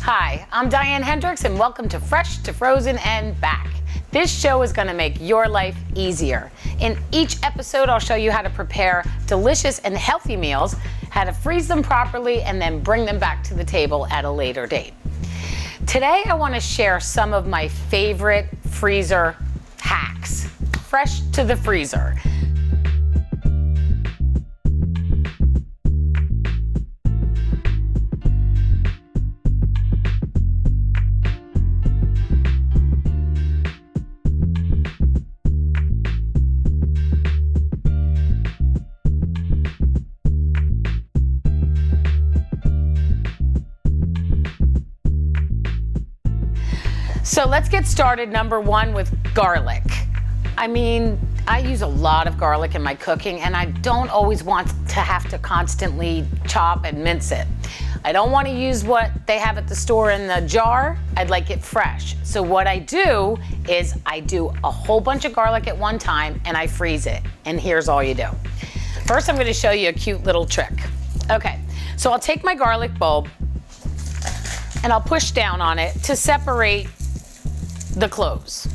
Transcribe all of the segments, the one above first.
Hi, I'm Diane Hendricks and welcome to Fresh to Frozen and Back. This show is going to make your life easier. In each episode, I'll show you how to prepare delicious and healthy meals, how to freeze them properly, and then bring them back to the table at a later date. Today, I want to share some of my favorite freezer hacks, fresh to the freezer. So let's get started, number one, with garlic. I mean, I use a lot of garlic in my cooking and I don't always want to have to constantly chop and mince it. I don't want to use what they have at the store in the jar. I'd like it fresh. So what I do is I do a whole bunch of garlic at one time and I freeze it. And here's all you do. First, I'm going to show you a cute little trick. Okay, so I'll take my garlic bulb and I'll push down on it to separate the cloves.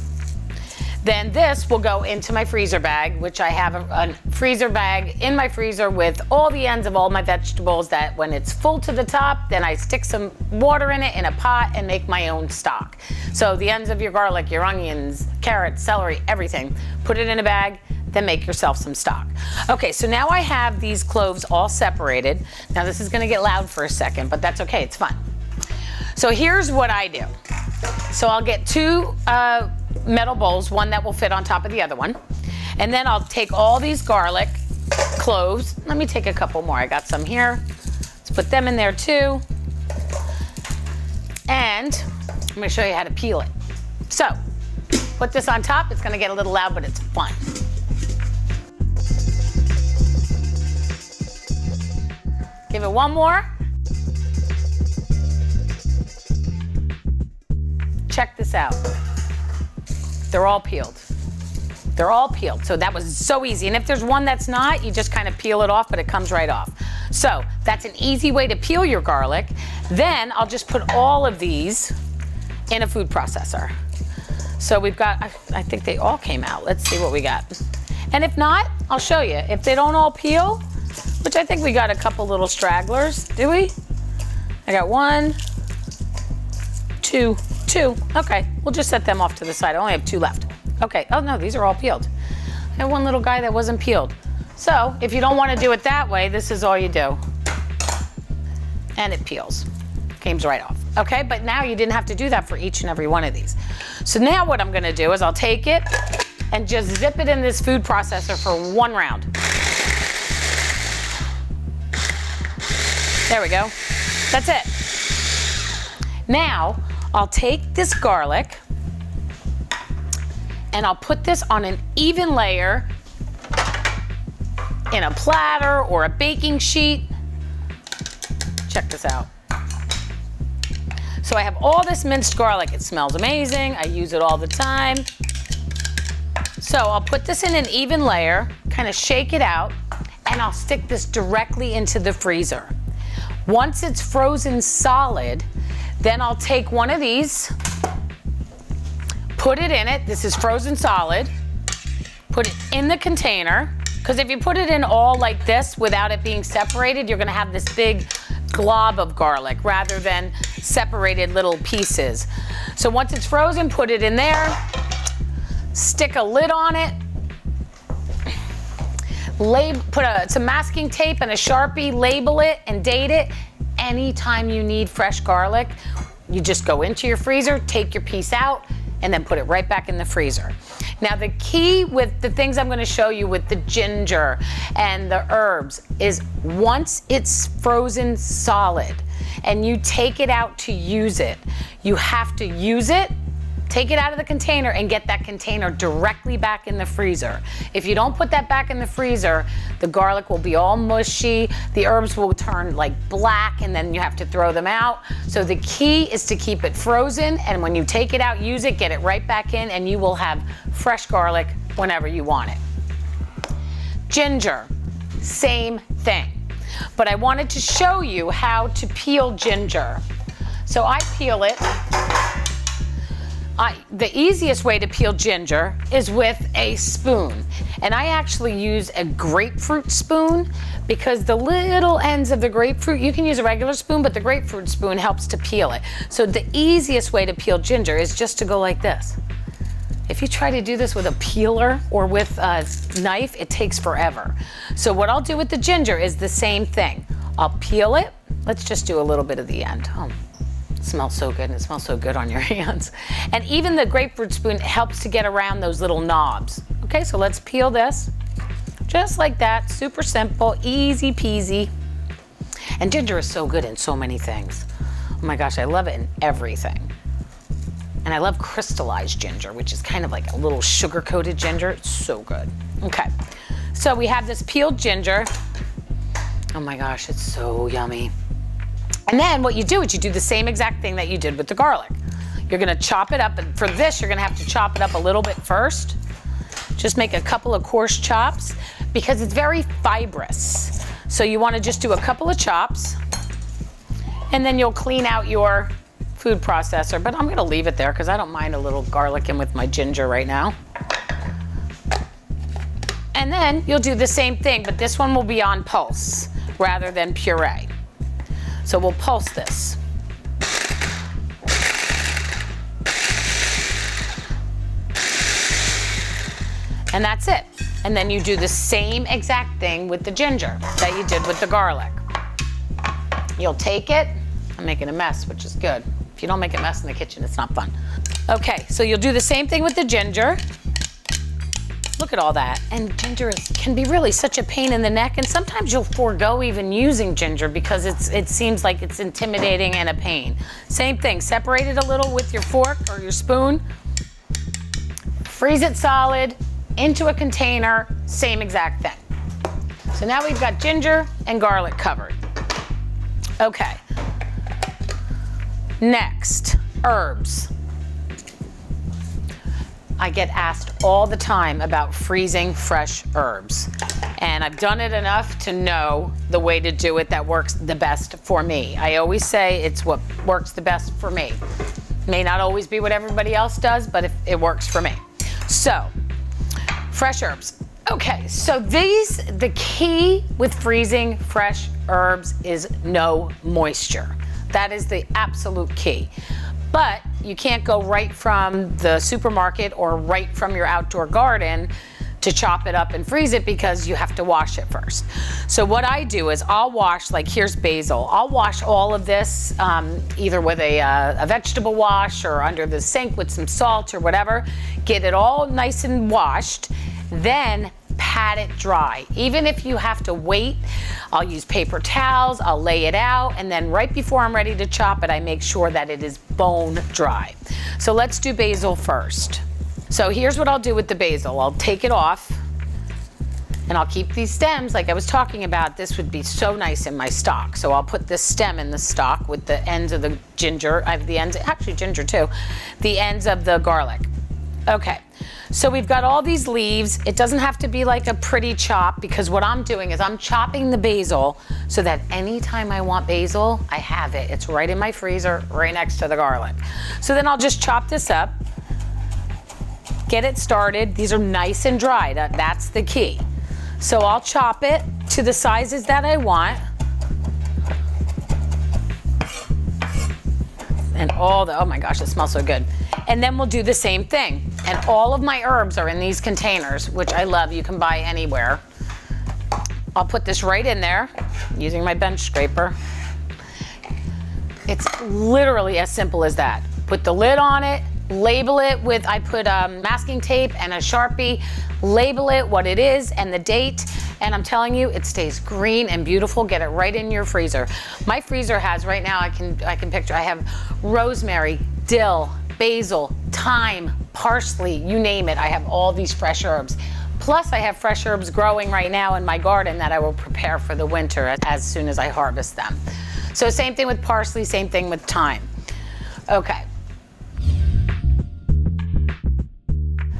Then this will go into my freezer bag, which I have a freezer bag in my freezer with all the ends of all my vegetables that when it's full to the top, then I stick some water in it in a pot and make my own stock. So the ends of your garlic, your onions, carrots, celery, everything, put it in a bag, then make yourself some stock. Okay, so now I have these cloves all separated. Now this is gonna get loud for a second, but that's okay, it's fun. So here's what I do. So I'll get two metal bowls, one that will fit on top of the other one. And then I'll take all these garlic cloves. Let me take a couple more. I got some here. Let's put them in there too. And I'm gonna show you how to peel it. So, put this on top. It's gonna get a little loud, but it's fun. Give it one more. Check this out. They're all peeled. They're all peeled. So that was so easy. And if there's one that's not, you just kind of peel it off, but it comes right off. So that's an easy way to peel your garlic. Then I'll just put all of these in a food processor. So we've got, I think they all came out. Let's see what we got. And if not, I'll show you. If they don't all peel, which I think we got a couple little stragglers, do we? I got one, two. Okay, we'll just set them off to the side. I only have two left. Okay, oh no, these are all peeled. I have one little guy that wasn't peeled. So if you don't want to do it that way, this is all you do. And it peels. Comes right off. Okay, but now you didn't have to do that for each and every one of these. So now what I'm gonna do is I'll take it and just zip it in this food processor for one round. There we go. That's it. Now, I'll take this garlic and I'll put this on an even layer in a platter or a baking sheet. Check this out. So I have all this minced garlic. It smells amazing. I use it all the time. So I'll put this in an even layer, kind of shake it out, and I'll stick this directly into the freezer. Once it's frozen solid, then I'll take one of these, put it in it. This is frozen solid. Put it in the container, because if you put it in all like this without it being separated, you're gonna have this big glob of garlic rather than separated little pieces. So once it's frozen, put it in there, stick a lid on it, put some masking tape and a Sharpie, label it and date it. Anytime you need fresh garlic, you just go into your freezer, take your piece out, and then put it right back in the freezer. Now the key with the things I'm gonna show you with the ginger and the herbs is once it's frozen solid and you take it out to use it, you have to use it, take it out of the container and get that container directly back in the freezer. If you don't put that back in the freezer, the garlic will be all mushy, the herbs will turn like black, and then you have to throw them out. So the key is to keep it frozen, and when you take it out, use it, get it right back in, and you will have fresh garlic whenever you want it. Ginger, same thing. But I wanted to show you how to peel ginger. So I peel it. The easiest way to peel ginger is with a spoon. And I actually use a grapefruit spoon because the little ends of the grapefruit, you can use a regular spoon, but the grapefruit spoon helps to peel it. So the easiest way to peel ginger is just to go like this. If you try to do this with a peeler or with a knife, it takes forever. So what I'll do with the ginger is the same thing. I'll peel it. Let's just do a little bit of the end. Oh. It smells so good, and it smells so good on your hands. And even the grapefruit spoon helps to get around those little knobs. Okay, so let's peel this. Just like that, super simple, easy peasy. And ginger is so good in so many things. Oh my gosh, I love it in everything. And I love crystallized ginger, which is kind of like a little sugar-coated ginger. It's so good. Okay, so we have this peeled ginger. Oh my gosh, it's so yummy. And then what you do is you do the same exact thing that you did with the garlic. You're gonna chop it up, and for this, you're gonna have to chop it up a little bit first. Just make a couple of coarse chops because it's very fibrous. So you wanna just do a couple of chops, and then you'll clean out your food processor, but I'm gonna leave it there because I don't mind a little garlic in with my ginger right now. And then you'll do the same thing, but this one will be on pulse rather than puree. So we'll pulse this. And that's it. And then you do the same exact thing with the ginger that you did with the garlic. You'll take it. I'm making a mess, which is good. If you don't make a mess in the kitchen, it's not fun. Okay, so you'll do the same thing with the ginger. Look at all that. And ginger can be really such a pain in the neck, and sometimes you'll forego even using ginger because it seems like it's intimidating and a pain. Same thing, separate it a little with your fork or your spoon. Freeze it solid into a container, same exact thing. So now we've got ginger and garlic covered. Okay. Next, herbs. I get asked all the time about freezing fresh herbs. And I've done it enough to know the way to do it that works the best for me. I always say it's what works the best for me. May not always be what everybody else does, but it works for me. So, fresh herbs. Okay, so the key with freezing fresh herbs is no moisture. That is the absolute key. But you can't go right from the supermarket or right from your outdoor garden to chop it up and freeze it because you have to wash it first. So what I do is I'll wash, like here's basil. I'll wash all of this either with a vegetable wash or under the sink with some salt or whatever. Get it all nice and washed, then pat it dry. Even if you have to wait, I'll use paper towels, I'll lay it out, and then right before I'm ready to chop it, I make sure that it is bone dry. So let's do basil first. So here's what I'll do with the basil. I'll take it off, and I'll keep these stems like I was talking about. This would be so nice in my stock. So I'll put this stem in the stock with the ends of the ginger. I have the ends, actually ginger too, the ends of the garlic. Okay. So we've got all these leaves. It doesn't have to be like a pretty chop because what I'm doing is I'm chopping the basil so that anytime I want basil, I have it. It's right in my freezer, right next to the garlic. So then I'll just chop this up, get it started. These are nice and dry. That's the key. So I'll chop it to the sizes that I want. And oh my gosh, it smells so good. And then we'll do the same thing. And all of my herbs are in these containers, which I love. You can buy anywhere. I'll put this right in there using my bench scraper. It's literally as simple as that. Put the lid on it, label it with, I put masking tape and a Sharpie, label it what it is and the date. And I'm telling you, it stays green and beautiful. Get it right in your freezer. My freezer has, right now I can picture, I have rosemary, dill, basil, thyme, parsley, you name it. I have all these fresh herbs. Plus I have fresh herbs growing right now in my garden that I will prepare for the winter as soon as I harvest them. So same thing with parsley, same thing with thyme. Okay.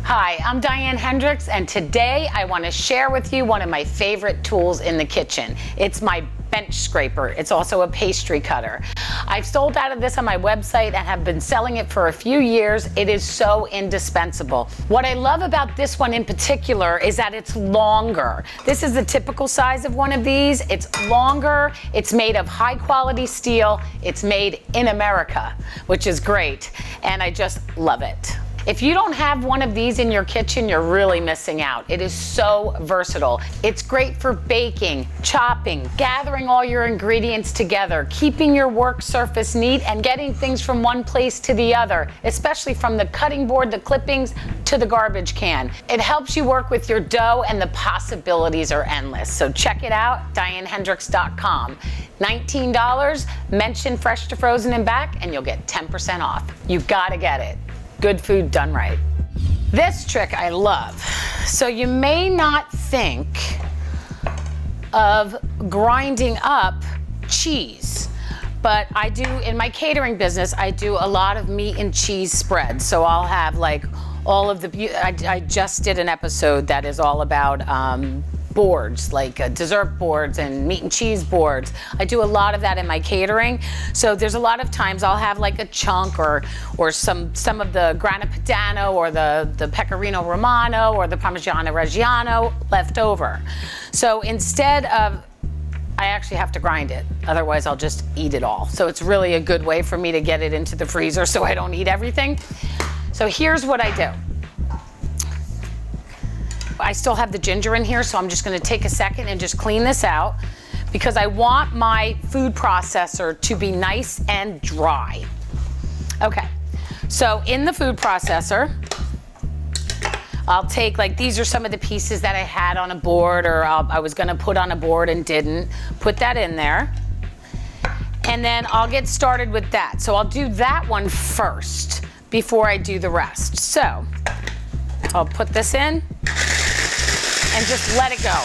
Hi, I'm Diane Hendricks, and today I want to share with you one of my favorite tools in the kitchen. It's my bench scraper. It's also a pastry cutter. I've sold out of this on my website and have been selling it for a few years. It is so indispensable. What I love about this one in particular is that it's longer. This is the typical size of one of these. It's longer, it's made of high quality steel, it's made in America, which is great, and I just love it. If you don't have one of these in your kitchen, you're really missing out. It is so versatile. It's great for baking, chopping, gathering all your ingredients together, keeping your work surface neat, and getting things from one place to the other, especially from the cutting board, the clippings, to the garbage can. It helps you work with your dough, and the possibilities are endless. So check it out, DianeHendricks.com. $19, mention Fresh to Frozen and Back, and you'll get 10% off. You've gotta get it. Good food done right. This trick I love. So you may not think of grinding up cheese, but I do, in my catering business, I do a lot of meat and cheese spreads. So I'll have like all of the, I just did an episode that is all about boards, like dessert boards and meat and cheese boards. I do a lot of that in my catering. So there's a lot of times I'll have like a chunk or some of the grana padano or the pecorino romano or the parmigiano reggiano left over. So instead of, I actually have to grind it, otherwise I'll just eat it all. So it's really a good way for me to get it into the freezer so I don't eat everything. So here's what I do. I still have the ginger in here, so I'm just gonna take a second and just clean this out because I want my food processor to be nice and dry. Okay, so in the food processor, I'll take, like, these are some of the pieces that I had on a board or I was gonna put on a board and didn't. Put that in there. And then I'll get started with that. So I'll do that one first before I do the rest. So I'll put this in and just let it go.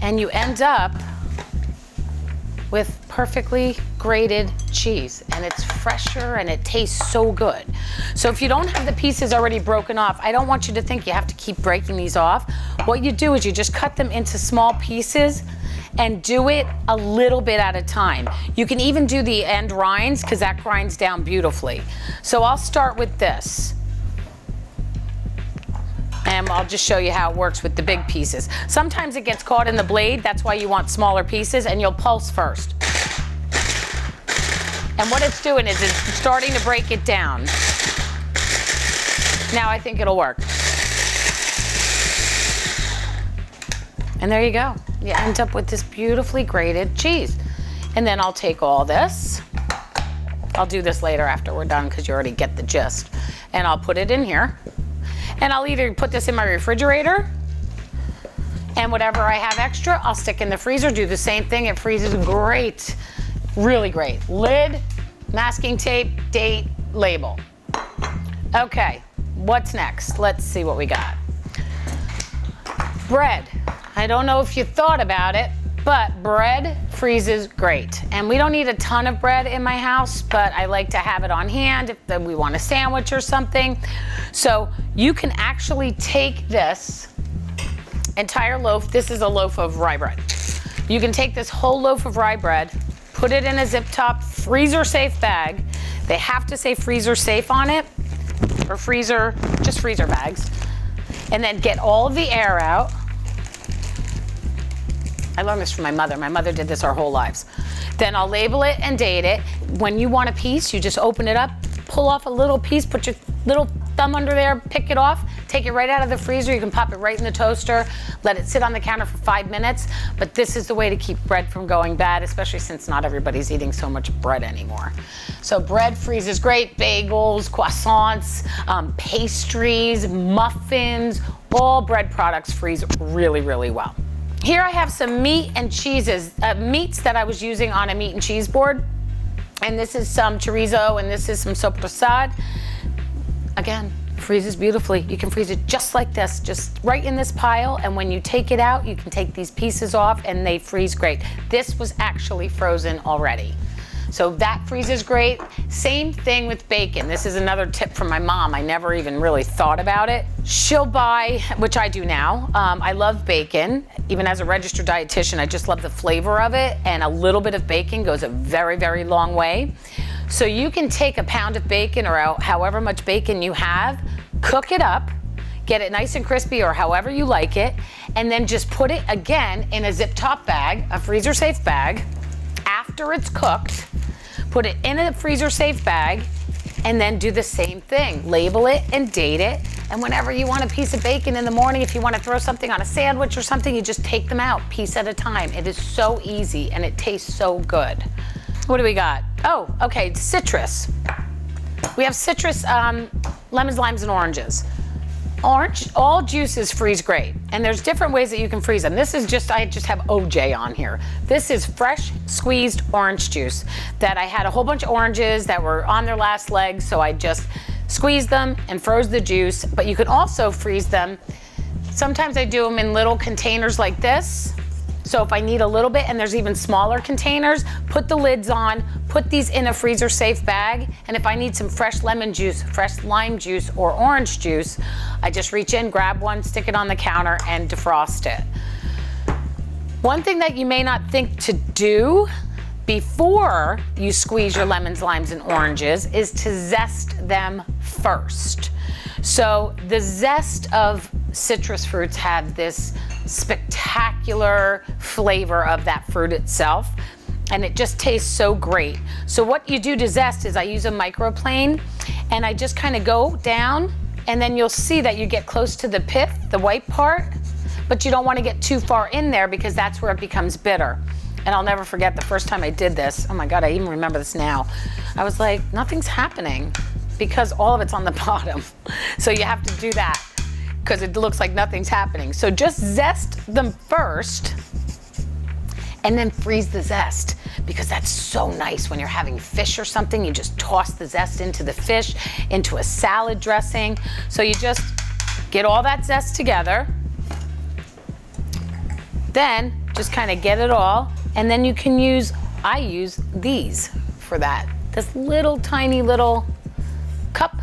And you end up with perfectly grated cheese, and it's fresher and it tastes so good. So if you don't have the pieces already broken off, I don't want you to think you have to keep breaking these off. What you do is you just cut them into small pieces and do it a little bit at a time. You can even do the end rinds because that grinds down beautifully. So I'll start with this. And I'll just show you how it works with the big pieces. Sometimes it gets caught in the blade, that's why you want smaller pieces, and you'll pulse first. And what it's doing is it's starting to break it down. Now I think it'll work. And there you go. You end up with this beautifully grated cheese. And then I'll take all this. I'll do this later after we're done because you already get the gist. And I'll put it in here. And I'll either put this in my refrigerator, and whatever I have extra, I'll stick in the freezer, do the same thing. It freezes great, really great. Lid, masking tape, date, label. Okay, what's next? Let's see what we got. Bread. I don't know if you thought about it, but bread freezes great. And we don't need a ton of bread in my house, but I like to have it on hand if we want a sandwich or something. So you can actually take this entire loaf. This is a loaf of rye bread. You can take this whole loaf of rye bread, put it in a zip top, freezer safe bag. They have to say freezer safe on it, or freezer, just freezer bags. And then get all of the air out. I learned this from my mother. My mother did this our whole lives. Then I'll label it and date it. When you want a piece, you just open it up, pull off a little piece, put your little thumb under there, pick it off, take it right out of the freezer. You can pop it right in the toaster, let it sit on the counter for 5 minutes. But this is the way to keep bread from going bad, especially since not everybody's eating so much bread anymore. So bread freezes great. Bagels, croissants, pastries, muffins, all bread products freeze really, really well. Here I have some meat and cheeses, meats that I was using on a meat and cheese board. And this is some chorizo and this is some sopressade. Again, freezes beautifully. You can freeze it just like this, just right in this pile. And when you take it out, you can take these pieces off and they freeze great. This was actually frozen already. So that freezes great. Same thing with bacon. This is another tip from my mom. I never even really thought about it. She'll buy, which I do now. I love bacon. Even as a registered dietitian, I just love the flavor of it. And a little bit of bacon goes a very, very long way. So you can take a pound of bacon or however much bacon you have, cook it up, get it nice and crispy or however you like it, and then just put it again in a zip top bag, a freezer safe bag. After it's cooked, put it in a freezer safe bag, and then do the same thing. Label it and date it. And whenever you want a piece of bacon in the morning, if you want to throw something on a sandwich or something, you just take them out piece at a time. It is so easy and it tastes so good. What do we got? Oh, okay, citrus. We have citrus, lemons, limes, and oranges. All juices freeze great, and there's different ways that you can freeze them. This is just, I just have OJ on here. This is fresh squeezed orange juice that I had a whole bunch of oranges that were on their last legs, so I just squeezed them and froze the juice, but you can also freeze them. Sometimes I do them in little containers like this. So if I need a little bit, and there's even smaller containers, put the lids on, put these in a freezer safe bag, and if I need some fresh lemon juice, fresh lime juice, or orange juice, I just reach in, grab one, stick it on the counter, and defrost it. One thing that you may not think to do before you squeeze your lemons, limes, and oranges is to zest them first. So the zest of citrus fruits have this spectacular flavor of that fruit itself, and it just tastes so great. So what you do to zest is I use a microplane, and I just kind of go down, and then you'll see that you get close to the pith, the white part, but you don't want to get too far in there because that's where it becomes bitter. And I'll never forget the first time I did this. Oh my God, I even remember this now. I was like, nothing's happening because all of it's on the bottom. So you have to do that because it looks like nothing's happening. So just zest them first and then freeze the zest, because that's so nice when you're having fish or something. You just toss the zest into the fish, into a salad dressing. So you just get all that zest together, then just kind of get it all, and then you can use, I use these for that. This little tiny little cup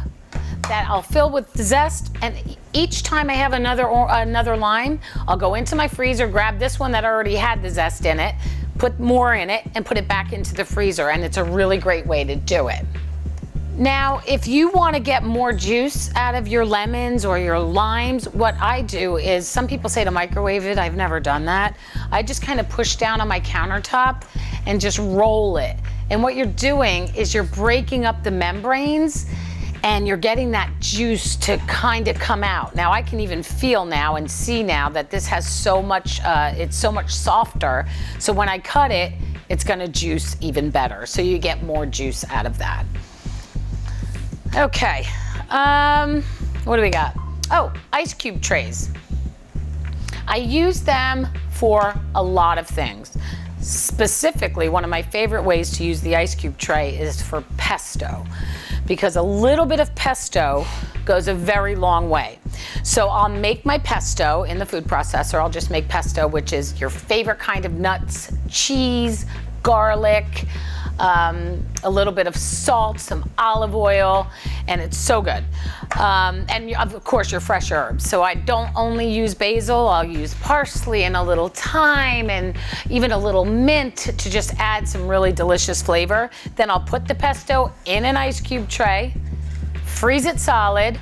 that I'll fill with the zest, and each time I have another lime, I'll go into my freezer, grab this one that already had the zest in it, put more in it, and put it back into the freezer, and it's a really great way to do it. Now, if you want to get more juice out of your lemons or your limes, what I do is, some people say to microwave it. I've never done that. I just kind of push down on my countertop and just roll it. And what you're doing is you're breaking up the membranes, and you're getting that juice to kind of come out. Now I can even feel now and see now that this has so much, it's so much softer. So when I cut it, it's gonna juice even better. So you get more juice out of that. Okay, what do we got? Oh, ice cube trays. I use them for a lot of things. Specifically, one of my favorite ways to use the ice cube tray is for pesto, because a little bit of pesto goes a very long way. So I'll make my pesto in the food processor. I'll just make pesto, which is your favorite kind of nuts, cheese, garlic, a little bit of salt, some olive oil, and it's so good. And of course your fresh herbs. So I don't only use basil, I'll use parsley and a little thyme and even a little mint to just add some really delicious flavor. Then I'll put the pesto in an ice cube tray, freeze it solid,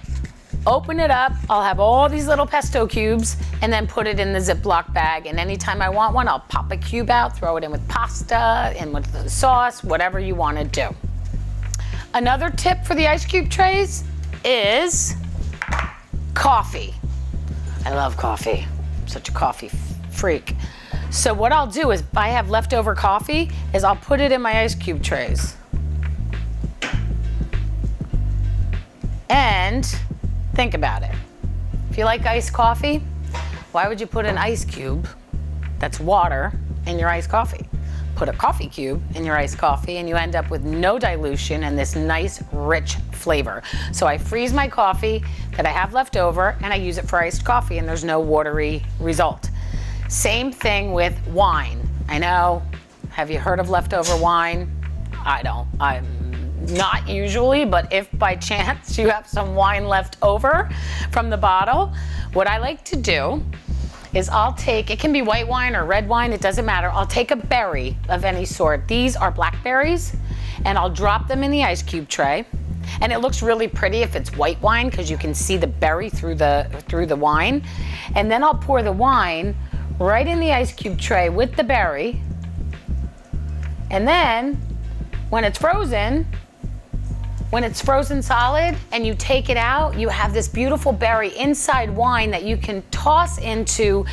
open it up, I'll have all these little pesto cubes, and then put it in the Ziploc bag. And anytime I want one, I'll pop a cube out, throw it in with pasta and with the sauce, whatever you want to do. Another tip for the ice cube trays is coffee. I love coffee. I'm such a coffee freak. So what I'll do is, if I have leftover coffee, is I'll put it in my ice cube trays. And think about it. If you like iced coffee, why would you put an ice cube that's water in your iced coffee? Put a coffee cube in your iced coffee and you end up with no dilution and this nice, rich flavor. So I freeze my coffee that I have left over and I use it for iced coffee, and there's no watery result. Same thing with wine. I know, have you heard of leftover wine? I don't. I'm not usually, but if by chance you have some wine left over from the bottle, what I like to do is I'll take, it can be white wine or red wine, it doesn't matter. I'll take a berry of any sort. These are blackberries, and I'll drop them in the ice cube tray. And it looks really pretty if it's white wine because you can see the berry through the wine. And then I'll pour the wine right in the ice cube tray with the berry. And then when it's frozen solid and you take it out, you have this beautiful berry inside wine that you can toss into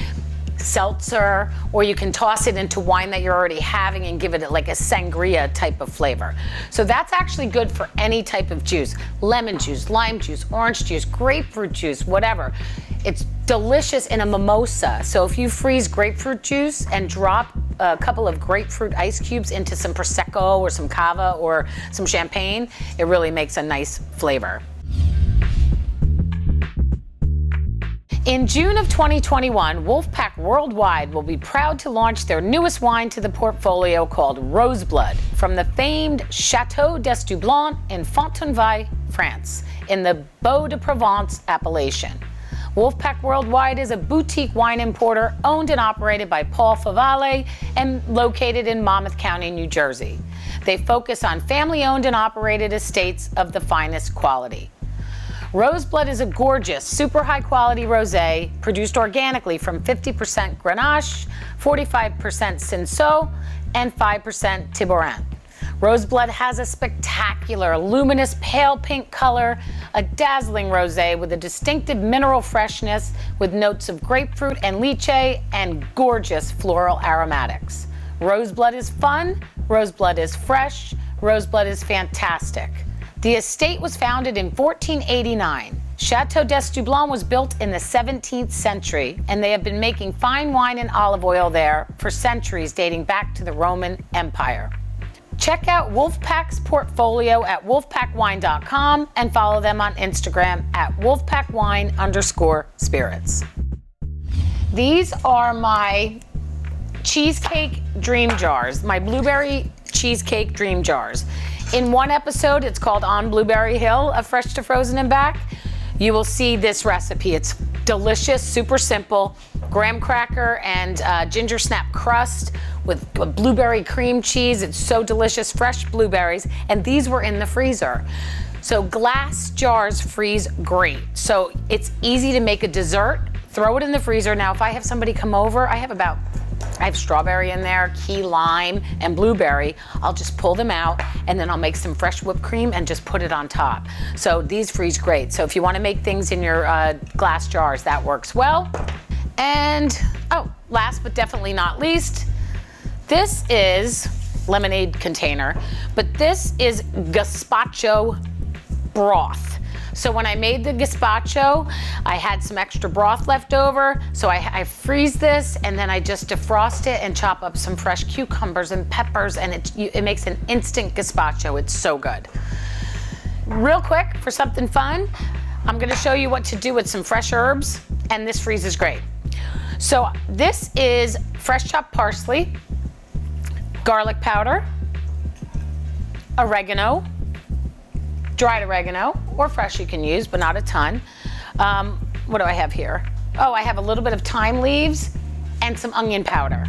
seltzer, or you can toss it into wine that you're already having and give it like a sangria type of flavor. So that's actually good for any type of juice. Lemon juice, lime juice, orange juice, grapefruit juice, whatever. It's delicious in a mimosa. So if you freeze grapefruit juice and drop a couple of grapefruit ice cubes into some Prosecco or some Cava or some champagne, it really makes a nice flavor. In June of 2021, Wolfpack Worldwide will be proud to launch their newest wine to the portfolio called Roseblood from the famed Chateau d'Estoublon in Fontainebleau, France, in the Beaux de Provence appellation. Wolfpack Worldwide is a boutique wine importer owned and operated by Paul Favale and located in Monmouth County, New Jersey. They focus on family-owned and operated estates of the finest quality. Roseblood is a gorgeous, super high-quality rosé produced organically from 50% Grenache, 45% Cinsault, and 5% Tiborin. Roseblood has a spectacular, luminous, pale pink color, a dazzling rosé with a distinctive mineral freshness with notes of grapefruit and lychee and gorgeous floral aromatics. Roseblood is fun, Roseblood is fresh, Roseblood is fantastic. The estate was founded in 1489. Chateau d'Estoublon was built in the 17th century, and they have been making fine wine and olive oil there for centuries dating back to the Roman Empire. Check out Wolfpack's portfolio at wolfpackwine.com and follow them on Instagram at wolfpackwine_spirits. These are my cheesecake dream jars, my blueberry cheesecake dream jars. In one episode, it's called On Blueberry Hill, a Fresh to Frozen and Back. You will see this recipe. It's delicious, super simple, graham cracker and ginger snap crust with blueberry cream cheese. It's so delicious, fresh blueberries, and these were in the freezer. So glass jars freeze great. So it's easy to make a dessert, throw it in the freezer. Now, if I have somebody come over, I have strawberry in there, key lime, and blueberry. I'll just pull them out, and then I'll make some fresh whipped cream and just put it on top. So these freeze great. So if you want to make things in your glass jars, that works well. And, last but definitely not least, this is lemonade container, but this is Gazpacho Broth. So when I made the gazpacho, I had some extra broth left over. So I freeze this, and then I just defrost it and chop up some fresh cucumbers and peppers, and it makes an instant gazpacho. It's so good. Real quick, for something fun, I'm gonna show you what to do with some fresh herbs, and this freezes great. So this is fresh chopped parsley, garlic powder, oregano, dried oregano, or fresh you can use, but not a ton. What do I have here? Oh, I have a little bit of thyme leaves and some onion powder.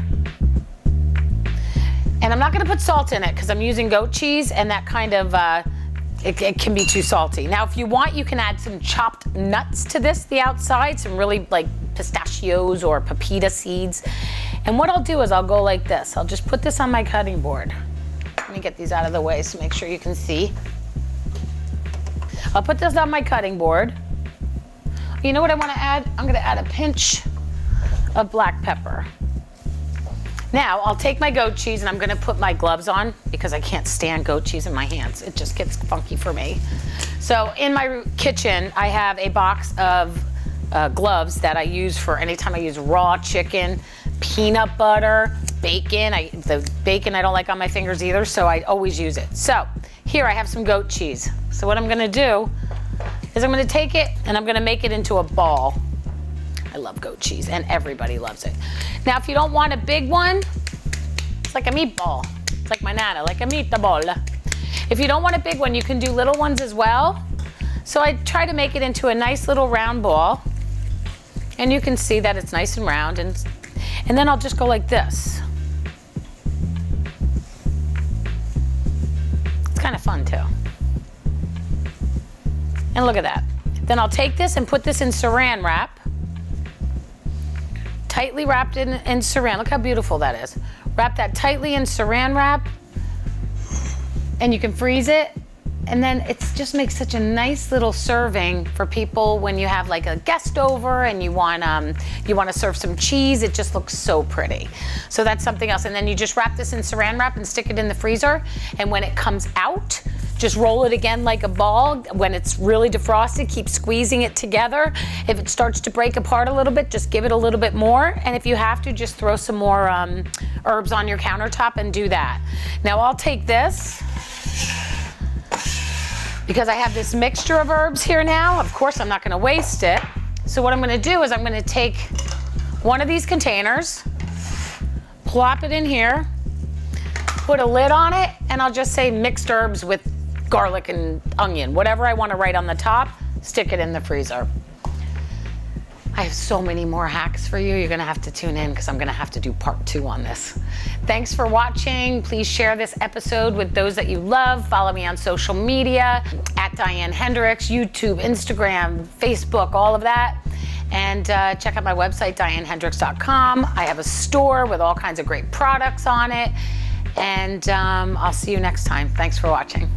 And I'm not gonna put salt in it because I'm using goat cheese, and that kind of, it can be too salty. Now, if you want, you can add some chopped nuts to this, the outside, some really like pistachios or pepita seeds. And what I'll do is I'll go like this. I'll just put this on my cutting board. Let me get these out of the way so make sure you can see. I'll put this on my cutting board. You know what I want to add? I'm going to add a pinch of black pepper. Now, I'll take my goat cheese, and I'm going to put my gloves on because I can't stand goat cheese in my hands. It just gets funky for me. So in my kitchen, I have a box of gloves that I use for anytime I use raw chicken, peanut butter, bacon. The bacon I don't like on my fingers either, so I always use it. So here I have some goat cheese. So what I'm gonna do is I'm gonna take it and I'm gonna make it into a ball. I love goat cheese, and everybody loves it. Now, if you don't want a big one, it's like a meatball. It's like my nana, like a meatball. If you don't want a big one, you can do little ones as well. So I try to make it into a nice little round ball. And you can see that it's nice and round. And then I'll just go like this. It's kind of fun too. And look at that. Then I'll take this and put this in saran wrap. Tightly wrapped in saran. Look how beautiful that is. Wrap that tightly in saran wrap. And you can freeze it. And then it just makes such a nice little serving for people when you have like a guest over and you want to serve some cheese. It just looks so pretty. So that's something else. And then you just wrap this in saran wrap and stick it in the freezer. And when it comes out, just roll it again like a ball. When it's really defrosted, keep squeezing it together. If it starts to break apart a little bit, just give it a little bit more. And if you have to, just throw some more herbs on your countertop and do that. Now I'll take this, because I have this mixture of herbs here now. Of course, I'm not gonna waste it. So what I'm gonna do is I'm gonna take one of these containers, plop it in here, put a lid on it, and I'll just say mixed herbs with garlic and onion, whatever I wanna write on the top, stick it in the freezer. I have so many more hacks for you. You're gonna have to tune in because I'm gonna have to do part 2 on this. Thanks for watching. Please share this episode with those that you love. Follow me on social media, at Diane Hendricks, YouTube, Instagram, Facebook, all of that. And check out my website, dianehendricks.com. I have a store with all kinds of great products on it. And I'll see you next time. Thanks for watching.